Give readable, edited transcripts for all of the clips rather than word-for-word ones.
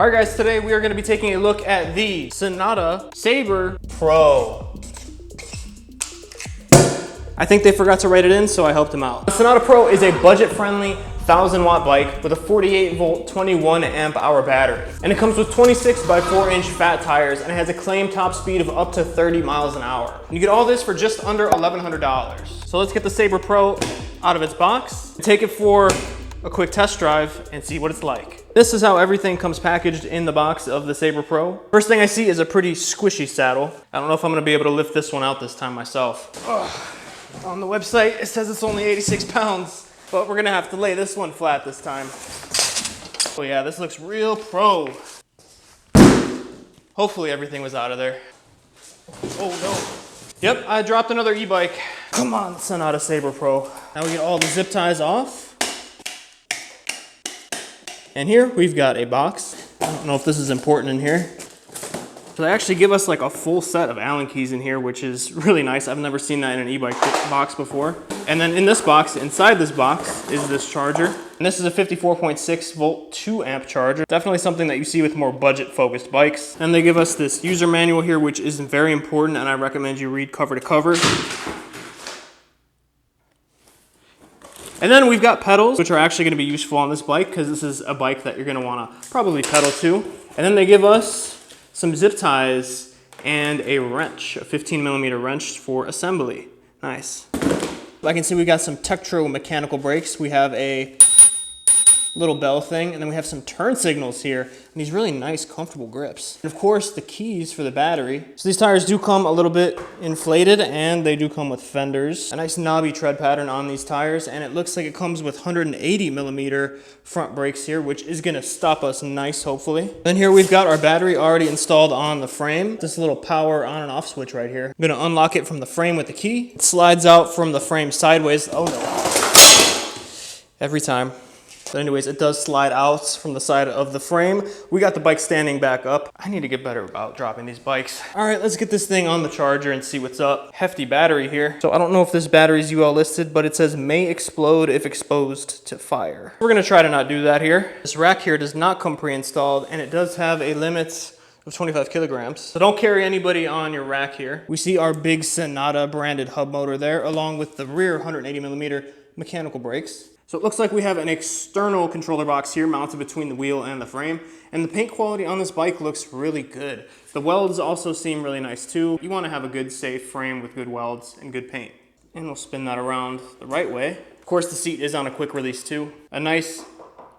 All right guys, today we are gonna be taking a look at the Senada Saber Pro. I think they forgot to write it in, so I helped them out. The Senada Pro is a budget-friendly 1000-watt bike with a 48-volt, 21-amp-hour battery. And it comes with 26 by 4-inch fat tires, and it has a claimed top speed of up to 30 miles an hour. And you get all this for just under $1,100. So let's get the Saber Pro out of its box, take it for a quick test drive, and see what it's like. This is how everything comes packaged in the box of the Saber Pro. First thing I see is a pretty squishy saddle. I don't know if I'm gonna be able to lift this one out this time myself. On the website, it says it's only 86 pounds, but we're gonna have to lay this one flat this time. Oh yeah, this looks real pro. Hopefully everything was out of there. Oh no. Yep, I dropped another e-bike. Come on, Senada Saber Pro. Now we get all the zip ties off. And here we've got a box. I don't know if this is important in here. So they actually give us like a full set of Allen keys in here, which is really nice. I've never seen that in an e-bike box before. And then in this box, inside this box, is this charger. And this is a 54.6 volt 2 amp charger. Definitely something that you see with more budget focused bikes. And they give us this user manual here, which is very important, and I recommend you read cover to cover. And then we've got pedals, which are actually gonna be useful on this bike because this is a bike that you're gonna wanna probably pedal to. And then they give us some zip ties and a wrench, a 15mm wrench for assembly. Nice. I can see we got some Tektro mechanical brakes. We have a little bell thing, and then we have some turn signals here, and these really nice, comfortable grips. And of course, the keys for the battery. So these tires do come a little bit inflated, and they do come with fenders. A nice knobby tread pattern on these tires, and it looks like it comes with 180mm front brakes here, which is gonna stop us nice, hopefully. Then here we've got our battery already installed on the frame. This little power on and off switch right here. I'm gonna unlock it from the frame with the key. It slides out from the frame sideways. Oh no. Every time. But anyways, it does slide out from the side of the frame. We got the bike standing back up. I need to get better about dropping these bikes. All right, let's get this thing on the charger and see what's up. Hefty battery here. So I don't know if this battery is UL listed, but it says may explode if exposed to fire. We're gonna try to not do that here. This rack here does not come pre-installed, and it does have a limit of 25 kilograms. So don't carry anybody on your rack here. We see our big Senada branded hub motor there, along with the rear 180mm mechanical brakes. So it looks like we have an external controller box here mounted between the wheel and the frame. And the paint quality on this bike looks really good. The welds also seem really nice too. You want to have a good, safe frame with good welds and good paint. And we'll spin that around the right way. Of course, the seat is on a quick release too. A nice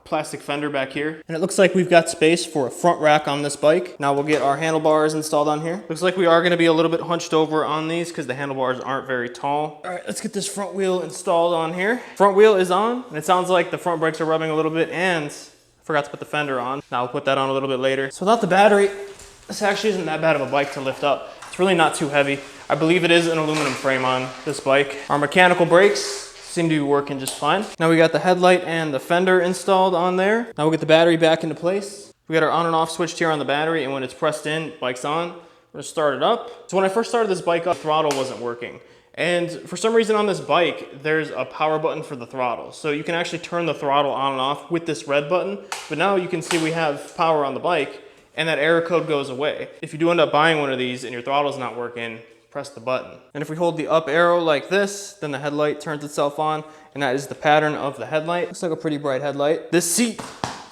plastic fender back here. And it looks like we've got space for a front rack on this bike. Now we'll get our handlebars installed on here. Looks like we are gonna be a little bit hunched over on these because the handlebars aren't very tall. All right, let's get this front wheel installed on here. Front wheel is on, and it sounds like the front brakes are rubbing a little bit, and I forgot to put the fender on. Now I'll put that on a little bit later. So without the battery, this actually isn't that bad of a bike to lift up. It's really not too heavy. I believe it is an aluminum frame on this bike. Our mechanical brakes seem to be working just fine. Now we got the headlight and the fender installed on there. Now we'll get the battery back into place. We got our on and off switch here on the battery, and when it's pressed in, bike's on. We're gonna start it up. So when I first started this bike up, the throttle wasn't working. And for some reason on this bike, there's a power button for the throttle. So you can actually turn the throttle on and off with this red button. But now you can see we have power on the bike, and that error code goes away. If you do end up buying one of these and your throttle's not working, press the button. And if we hold the up arrow like this, then the headlight turns itself on, and that is the pattern of the headlight. Looks like a pretty bright headlight. This seat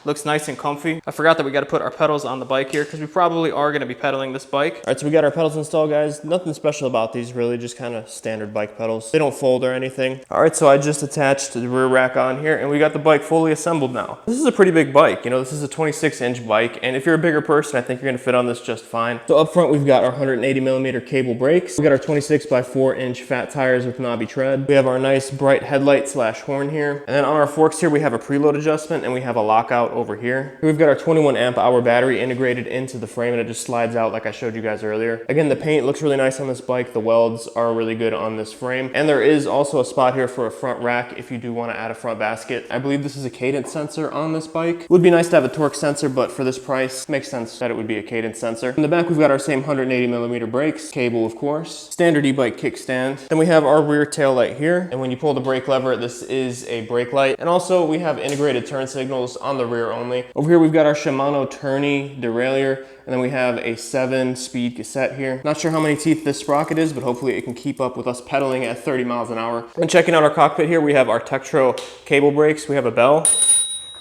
looks nice and comfy. I forgot that we got to put our pedals on the bike here because we probably are going to be pedaling this bike. All right, so we got our pedals installed, guys. Nothing special about these, really, just kind of standard bike pedals. They don't fold or anything. All right, so I just attached the rear rack on here, and we got the bike fully assembled now. This is a pretty big bike. You know, this is a 26-inch bike, and if you're a bigger person, I think you're going to fit on this just fine. So up front, we've got our 180mm cable brakes. We got our 26 by 4-inch fat tires with knobby tread. We have our nice bright headlight slash horn here. And then on our forks here, we have a preload adjustment, and we have a lockout over here. We've got our 21 amp hour battery integrated into the frame, and it just slides out like I showed you guys earlier. Again, the paint looks really nice on this bike. The welds are really good on this frame. And there is also a spot here for a front rack if you do want to add a front basket. I believe this is a cadence sensor on this bike. Would be nice to have a torque sensor, but for this price, makes sense that it would be a cadence sensor. In the back, we've got our same 180mm brakes, cable of course, standard e-bike kickstand. Then we have our rear tail light here. And when you pull the brake lever, this is a brake light. And also we have integrated turn signals on the rear rear only. Over here we've got our Shimano tourney derailleur, and then we have a 7-speed cassette here. Not sure how many teeth this sprocket is, but hopefully it can keep up with us pedaling at 30 miles an hour. And checking out our cockpit here, we have our Tektro cable brakes, we have a bell,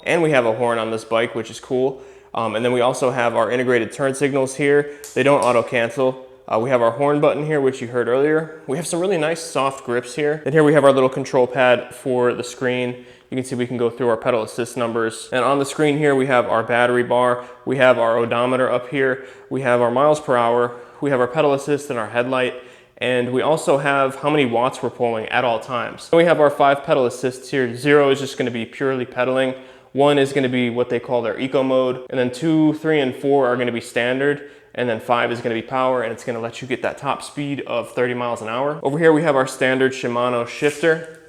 and we have a horn on this bike, which is cool. And then we also have our integrated turn signals here. They don't auto cancel. We have our horn button here, which you heard earlier. We have some really nice soft grips here. And here we have our little control pad for the screen. You can see we can go through our pedal assist numbers. And on the screen here, we have our battery bar. We have our odometer up here. We have our miles per hour. We have our pedal assist and our headlight. And we also have how many watts we're pulling at all times. So we have our 5 pedal assists here. 0 is just gonna be purely pedaling. 1 is gonna be what they call their eco mode. And then 2, 3, and 4 are gonna be standard. And then 5 is gonna be power, and it's gonna let you get that top speed of 30 miles an hour. Over here we have our standard Shimano shifter.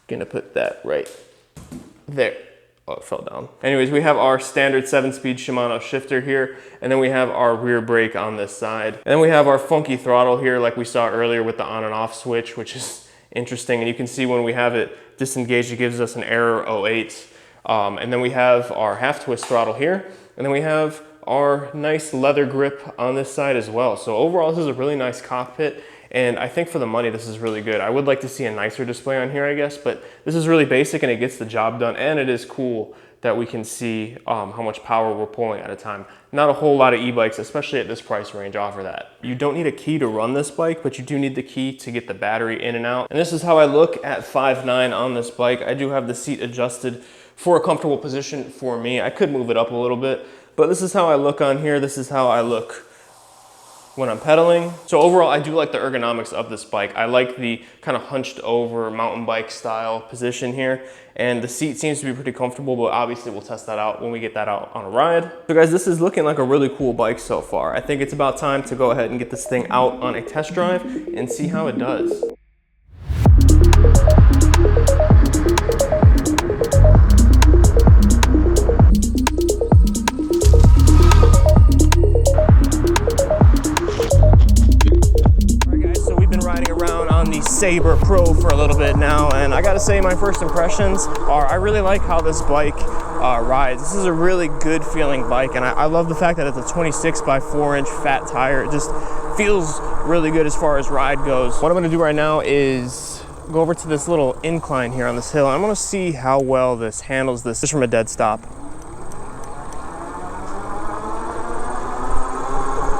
Gonna put that right there. Oh, it fell down. Anyways, we have our standard 7-speed Shimano shifter here, and then we have our rear brake on this side. And then we have our funky throttle here like we saw earlier with the on and off switch, which is interesting. And you can see when we have it disengaged, it gives us an error 08. And then we have our half twist throttle here, and then we have our nice leather grip on this side as well. So overall, this is a really nice cockpit, and I think for the money, this is really good. I would like to see a nicer display on here, I guess, but this is really basic and it gets the job done, and it is cool that we can see how much power we're pulling at a time. Not a whole lot of e-bikes, especially at this price range, offer that. You don't need a key to run this bike, but you do need the key to get the battery in and out. And this is how I look at 5.9 on this bike. I do have the seat adjusted for a comfortable position for me. I could move it up a little bit, but this is how I look on here. This is how I look when I'm pedaling. So overall, I do like the ergonomics of this bike. I like the kind of hunched over mountain bike style position here. And the seat seems to be pretty comfortable, but obviously we'll test that out when we get that out on a ride. So guys, this is looking like a really cool bike so far. I think it's about time to go ahead and get this thing out on a test drive and see how it does. Saber Pro for a little bit now, and I gotta say my first impressions are I really like how this bike rides. This is a really good feeling bike, and I love the fact that it's a 26 by 4 inch fat tire. It just feels really good as far as ride goes. What I'm gonna do right now is go over to this little incline here on this hill, and I'm gonna see how well this handles this just from a dead stop.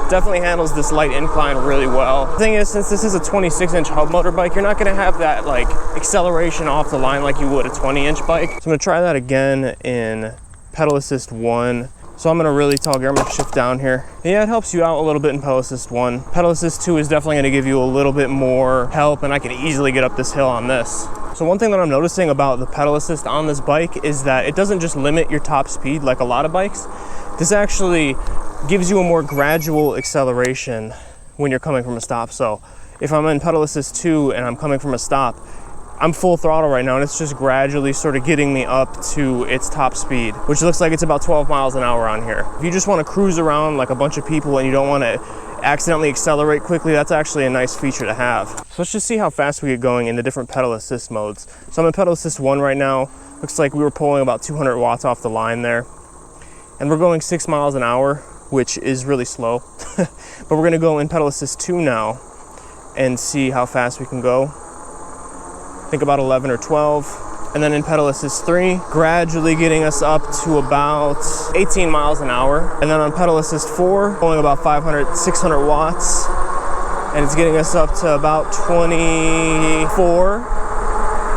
Definitely handles this light incline really well. The thing is, since this is a 26-inch hub motor bike, you're not gonna have that like acceleration off the line like you would a 20-inch bike. So I'm gonna try that again in pedal assist 1. So I'm gonna really tall gear, I'm gonna shift down here. Yeah, it helps you out a little bit in pedal assist 1. Pedal assist 2 is definitely gonna give you a little bit more help, and I can easily get up this hill on this. So one thing that I'm noticing about the pedal assist on this bike is that it doesn't just limit your top speed like a lot of bikes. This actually gives you a more gradual acceleration when you're coming from a stop. So if I'm in pedal assist 2 and I'm coming from a stop, I'm full throttle right now, and it's just gradually sort of getting me up to its top speed, which looks like it's about 12 miles an hour on here. If you just want to cruise around like a bunch of people and you don't want to accidentally accelerate quickly, that's actually a nice feature to have. So let's just see how fast we get going in the different pedal assist modes. So I'm in pedal assist 1 right now. Looks like we were pulling about 200 watts off the line there. And we're going 6 miles an hour, which is really slow. But we're gonna go in pedal assist 2 now and see how fast we can go. I think about 11 or 12. And then in pedal assist 3, gradually getting us up to about 18 miles an hour. And then on pedal assist 4, going about 500, 600 watts. And it's getting us up to about 24.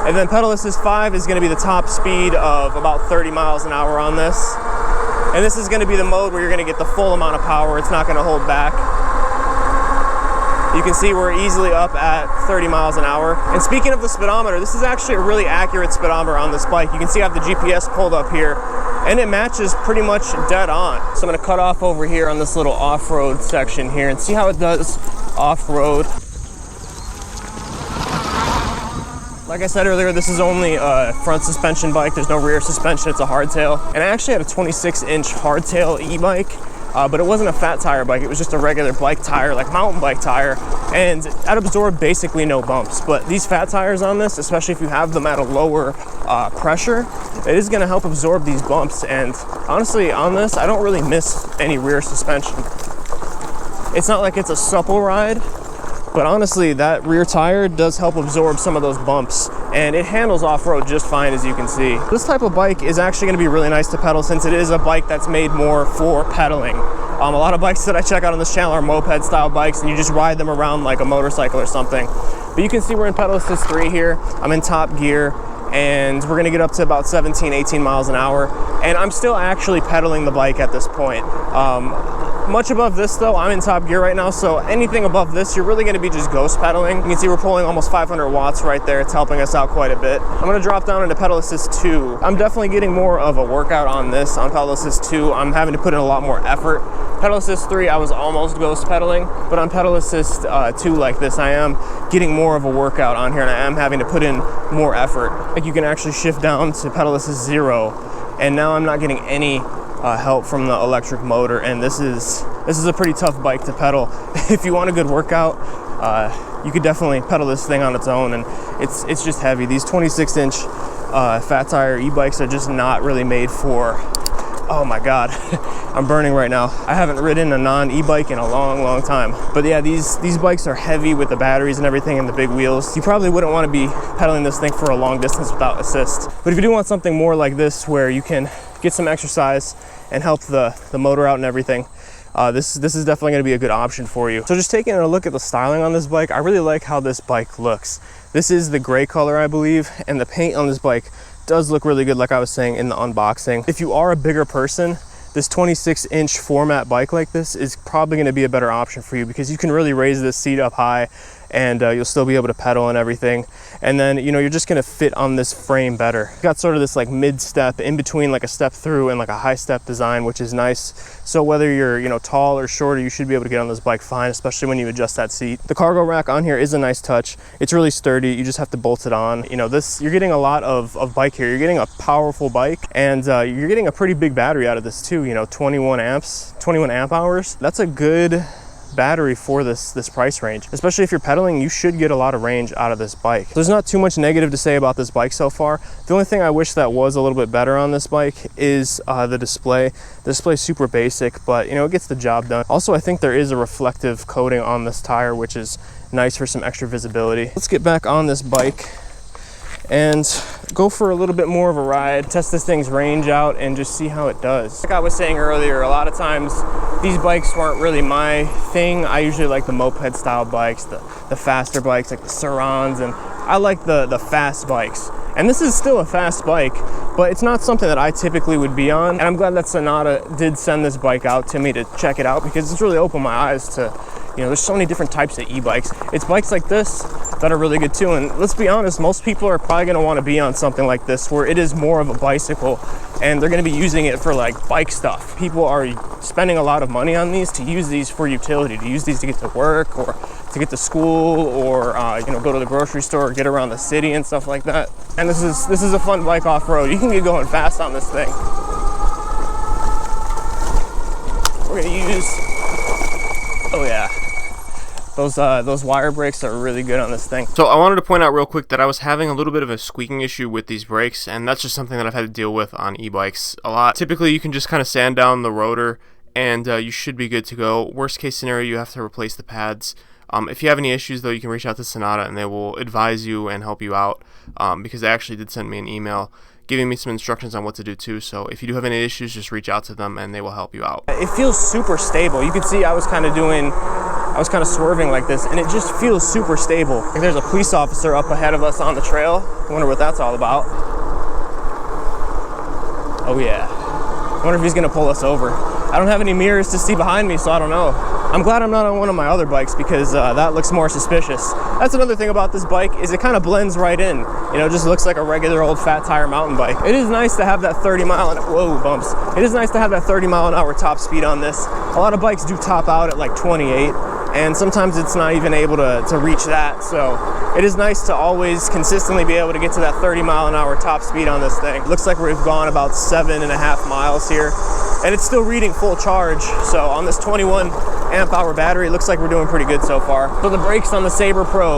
And then pedal assist 5 is gonna be the top speed of about 30 miles an hour on this. And this is gonna be the mode where you're gonna get the full amount of power. It's not gonna hold back. You can see we're easily up at 30 miles an hour. And speaking of the speedometer, this is actually a really accurate speedometer on this bike. You can see I have the GPS pulled up here, and it matches pretty much dead on. So I'm gonna cut off over here on this little off-road section here and see how it does off-road. Like I said earlier, this is only a front suspension bike. There's no rear suspension, it's a hardtail. And I actually had a 26-inch hardtail e-bike but it wasn't a fat tire bike. It was just a regular bike tire, like mountain bike tire, and that absorbed basically no bumps. But these fat tires on this, especially if you have them at a lower pressure, it is gonna help absorb these bumps. And honestly, on this, I don't really miss any rear suspension. It's not like it's a supple ride, but honestly, that rear tire does help absorb some of those bumps, and it handles off-road just fine, as you can see. This type of bike is actually gonna be really nice to pedal, since it is a bike that's made more for pedaling. A lot of bikes that I check out on this channel are moped style bikes, and you just ride them around like a motorcycle or something. But you can see we're in pedal assist 3 here. I'm in top gear, and we're gonna get up to about 17, 18 miles an hour. And I'm still actually pedaling the bike at this point. Much above this though, I'm in top gear right now, so anything above this, you're really gonna be just ghost pedaling. You can see we're pulling almost 500 watts right there. It's helping us out quite a bit. I'm gonna drop down into pedal assist 2. I'm definitely getting more of a workout on this. On pedal assist 2, I'm having to put in a lot more effort. Pedal assist 3, I was almost ghost pedaling, but on pedal assist 2 like this, I am getting more of a workout on here, and I am having to put in more effort. Like, you can actually shift down to pedal assist 0, and now I'm not getting any help from the electric motor, and this is a pretty tough bike to pedal. If you want a good workout, you could definitely pedal this thing on its own, and it's just heavy. These 26-inch fat tire e-bikes are just not really made for. Oh my god, I'm burning right now. I haven't ridden a non-e-bike in a long time. But yeah, these bikes are heavy with the batteries and everything and the big wheels. You probably wouldn't want to be pedaling this thing for a long distance without assist. But if you do want something more like this, where you can get some exercise and help the motor out and everything, this is definitely going to be a good option for you. So just taking a look at the styling on this bike, I really like how this bike looks. This is the gray color, I believe, and the paint on this bike does look really good, like I was saying in the unboxing. If you are a bigger person, this 26-inch format bike like this is probably going to be a better option for you, because you can really raise this seat up high, and you'll still be able to pedal and everything. And then, you know, you're just gonna fit on this frame better. Got sort of this like mid-step in between, like a step through and like a high step design, which is nice. So whether you're, you know, tall or shorter, you should be able to get on this bike fine, especially when you adjust that seat. The cargo rack on here is a nice touch. It's really sturdy. You just have to bolt it on. You know, you're getting a lot of bike here. You're getting a powerful bike, and you're getting a pretty big battery out of this too. You know, 21 amp hours. That's a good battery for this price range. Especially if you're pedaling, you should get a lot of range out of this bike. There's not too much negative to say about this bike so far. The only thing I wish that was a little bit better on this bike is the display. The display is super basic, but you know, it gets the job done. Also, I think there is a reflective coating on this tire, which is nice for some extra visibility. Let's get back on this bike and go for a little bit more of a ride, test this thing's range out, and just see how it does. Like I was saying earlier, a lot of times these bikes weren't really my thing. I usually like the moped style bikes, the faster bikes like the Surons, and I like the fast bikes. And this is still a fast bike, but it's not something that I typically would be on. And I'm glad that Senada did send this bike out to me to check it out, because it's really opened my eyes to, you know, there's so many different types of e-bikes. It's bikes like this that are really good too. And let's be honest, most people are probably gonna wanna be on something like this, where it is more of a bicycle, and they're gonna be using it for like bike stuff. People are spending a lot of money on these to use these for utility, to use these to get to work, or to get to school, or you know, go to the grocery store, or get around the city and stuff like that. And this is a fun bike off-road. You can get going fast on this thing. We're gonna use, oh yeah, those wire brakes are really good on this thing. So I wanted to point out real quick that I was having a little bit of a squeaking issue with these brakes, and that's just something that I've had to deal with on e-bikes a lot. Typically, you can just kind of sand down the rotor, and you should be good to go. Worst case scenario, you have to replace the pads. If you have any issues, though, you can reach out to Senada, and they will advise you and help you out, because they actually did send me an email giving me some instructions on what to do too. So if you do have any issues, just reach out to them and they will help you out. It feels super stable. You can see I was kind of swerving like this, and it just feels super stable. Like there's a police officer up ahead of us on the trail. I wonder what that's all about. Oh yeah. I wonder if he's gonna pull us over. I don't have any mirrors to see behind me, so I don't know. I'm glad I'm not on one of my other bikes, because that looks more suspicious. That's another thing about this bike, is it kind of blends right in. You know, it just looks like a regular old fat tire mountain bike. It is nice to have that 30 mile an hour, whoa, bumps. It is nice to have that 30 mile an hour top speed on this. A lot of bikes do top out at like 28. and sometimes it's not even able to reach that. So it is nice to always consistently be able to get to that 30-mile-an-hour top speed on this thing. Looks like we've gone about 7.5 miles here, and it's still reading full charge. So on this 21 amp hour battery, it looks like we're doing pretty good so far. So the brakes on the Saber Pro,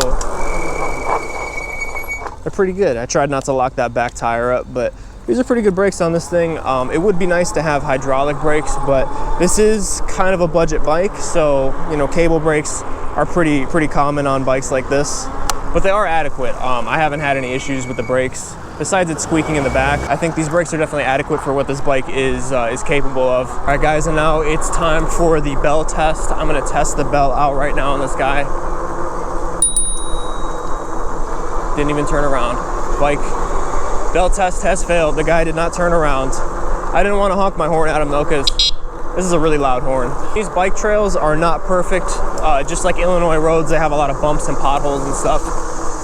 they're pretty good. I tried not to lock that back tire up, but these are pretty good brakes on this thing. It would be nice to have hydraulic brakes, but this is kind of a budget bike, so you know, cable brakes are pretty common on bikes like this, but they are adequate. I haven't had any issues with the brakes besides it squeaking in the back. I think these brakes are definitely adequate for what this bike is capable of. All right, guys, and now it's time for the bell test. I'm gonna test the bell out right now on this guy. Didn't even turn around. Bike bell test has failed. The guy did not turn around. I didn't want to honk my horn at him though, because this is a really loud horn. These bike trails are not perfect. Just like Illinois roads, they have a lot of bumps and potholes and stuff.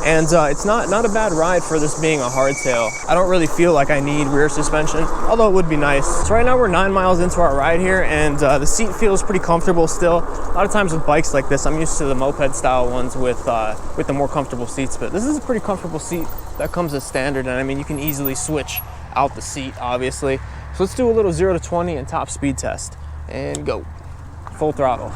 And it's not a bad ride for this being a hardtail. I don't really feel like I need rear suspension, although it would be nice. So right now we're 9 miles into our ride here, and the seat feels pretty comfortable still. A lot of times with bikes like this, I'm used to the moped style ones with the more comfortable seats, but this is a pretty comfortable seat that comes as standard. And I mean, you can easily switch out the seat, obviously. So let's do a little 0 to 20 and top speed test, and go. Full throttle.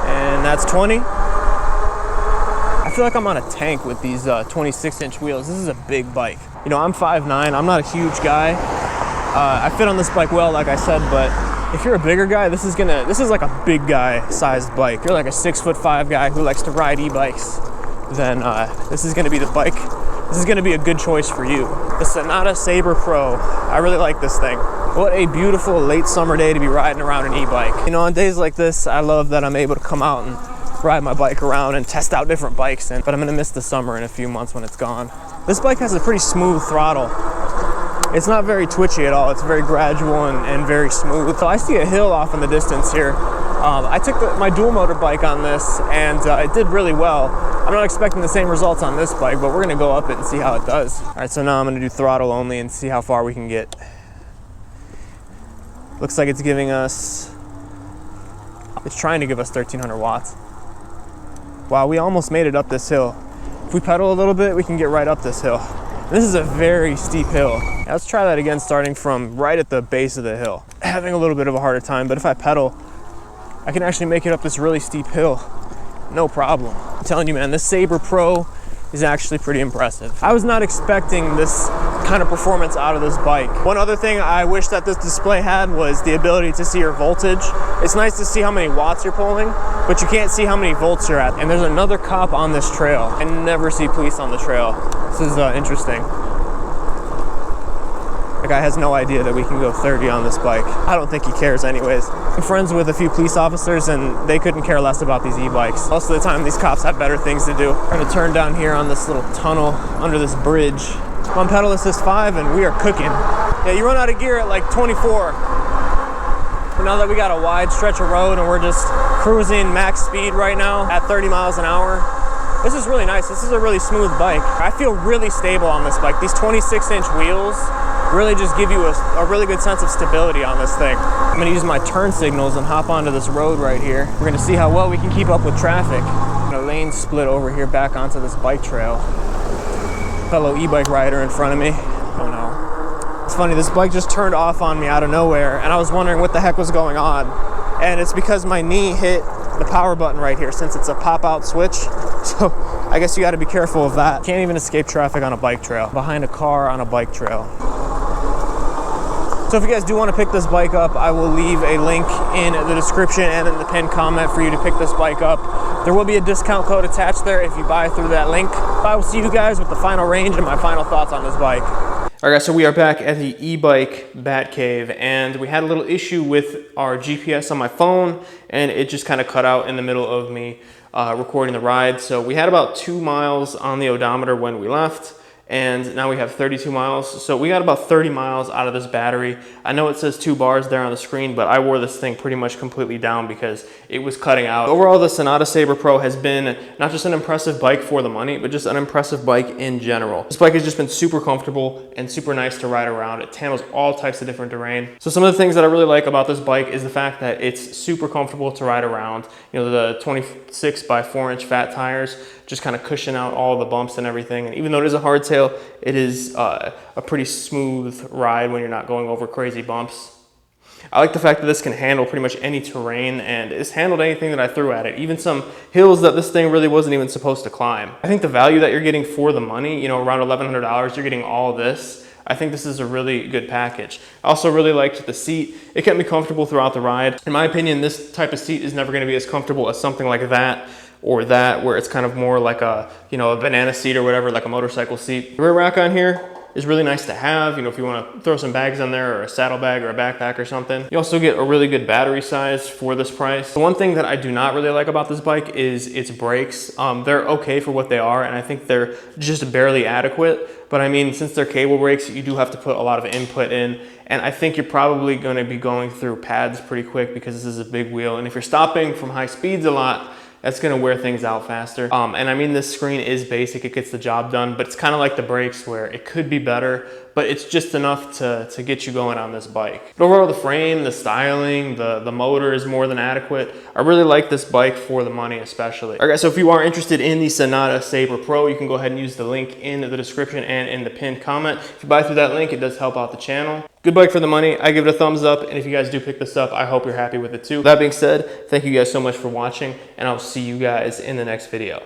And that's 20. I feel like I'm on a tank with these 26-inch wheels. This is a big bike. You know, I'm 5'9", I'm not a huge guy. I fit on this bike well, like I said, but if you're a bigger guy, this is like a big guy sized bike. If you're like a 6'5" guy who likes to ride e-bikes, then this is gonna be the bike. This is gonna be a good choice for you. The Senada Saber Pro. I really like this thing. What a beautiful late summer day to be riding around an e-bike. You know, on days like this, I love that I'm able to come out and ride my bike around and test out different bikes, but I'm gonna miss the summer in a few months when it's gone. This bike has a pretty smooth throttle. It's not very twitchy at all. It's very gradual and very smooth. So I see a hill off in the distance here. I took my dual motor bike on this, and it did really well. I'm not expecting the same results on this bike, but we're gonna go up it and see how it does. All right, so now I'm gonna do throttle only and see how far we can get. Looks like it's giving us, it's trying to give us 1300 watts. Wow, we almost made it up this hill. If we pedal a little bit, we can get right up this hill. This is a very steep hill. Now let's try that again, starting from right at the base of the hill. Having a little bit of a harder time, but if I pedal, I can actually make it up this really steep hill. No problem. I'm telling you, man, this Saber Pro is actually pretty impressive. I was not expecting this kind of performance out of this bike. One other thing I wish that this display had was the ability to see your voltage. It's nice to see how many watts you're pulling, but you can't see how many volts you're at. And there's another cop on this trail. I never see police on the trail. This is interesting. The guy has no idea that we can go 30 on this bike. I don't think he cares anyways. I'm friends with a few police officers, and they couldn't care less about these e-bikes. Most of the time, these cops have better things to do. We're gonna turn down here on this little tunnel under this bridge. I'm on pedal assist 5, and we are cooking. Yeah, you run out of gear at like 24. But now that we got a wide stretch of road and we're just cruising max speed right now at 30 miles an hour, this is really nice. This is a really smooth bike. I feel really stable on this bike. These 26-inch wheels really just give you a really good sense of stability on this thing. I'm gonna use my turn signals and hop onto this road right here. We're gonna see how well we can keep up with traffic. A lane split over here back onto this bike trail. Fellow e-bike rider in front of me. Oh no. It's funny, this bike just turned off on me out of nowhere, and I was wondering what the heck was going on. And it's because my knee hit the power button right here, since it's a pop-out switch. So I guess you gotta be careful of that. Can't even escape traffic on a bike trail. Behind a car on a bike trail. So if you guys do want to pick this bike up, I will leave a link in the description and in the pinned comment for you to pick this bike up. There will be a discount code attached there if you buy through that link. I will see you guys with the final range and my final thoughts on this bike. All right, guys, so we are back at the e-bike bat cave, and we had a little issue with our GPS on my phone, and it just kind of cut out in the middle of me recording the ride. So we had about 2 miles on the odometer when we left, and now we have 32 miles. So we got about 30 miles out of this battery. I know it says 2 bars there on the screen, but I wore this thing pretty much completely down because it was cutting out. Overall, the Senada Saber Pro has been not just an impressive bike for the money, but just an impressive bike in general. This bike has just been super comfortable and super nice to ride around. It handles all types of different terrain. So some of the things that I really like about this bike is the fact that it's super comfortable to ride around. You know, the 26 by 4-inch fat tires just kind of cushion out all the bumps and everything. And even though it is a hardtail, it is a pretty smooth ride when you're not going over crazy bumps. I like the fact that this can handle pretty much any terrain, and it's handled anything that I threw at it, even some hills that this thing really wasn't even supposed to climb. I think the value that you're getting for the money, you know, around $1,100, you're getting all this. I think this is a really good package. I also really liked the seat. It kept me comfortable throughout the ride. In my opinion, this type of seat is never going to be as comfortable as something like that or that, where it's kind of more like a, you know, a banana seat or whatever, like a motorcycle seat. The rear rack on here is really nice to have, you know, if you want to throw some bags on there or a saddlebag or a backpack or something. You also get a really good battery size for this price. The one thing that I do not really like about this bike is its brakes. They're okay for what they are, and I think they're just barely adequate. But I mean, since they're cable brakes, you do have to put a lot of input in, and I think you're probably going to be going through pads pretty quick because this is a big wheel. And if you're stopping from high speeds a lot, that's gonna wear things out faster. And I mean, this screen is basic, it gets the job done, but it's kind of like the brakes where it could be better, but it's just enough to get you going on this bike. But overall, the frame, the styling, the motor is more than adequate. I really like this bike for the money especially. All right, guys, so if you are interested in the Senada Saber Pro, you can go ahead and use the link in the description and in the pinned comment. If you buy through that link, it does help out the channel. Good bike for the money. I give it a thumbs up, and if you guys do pick this up, I hope you're happy with it too. That being said, thank you guys so much for watching, and I'll see you guys in the next video.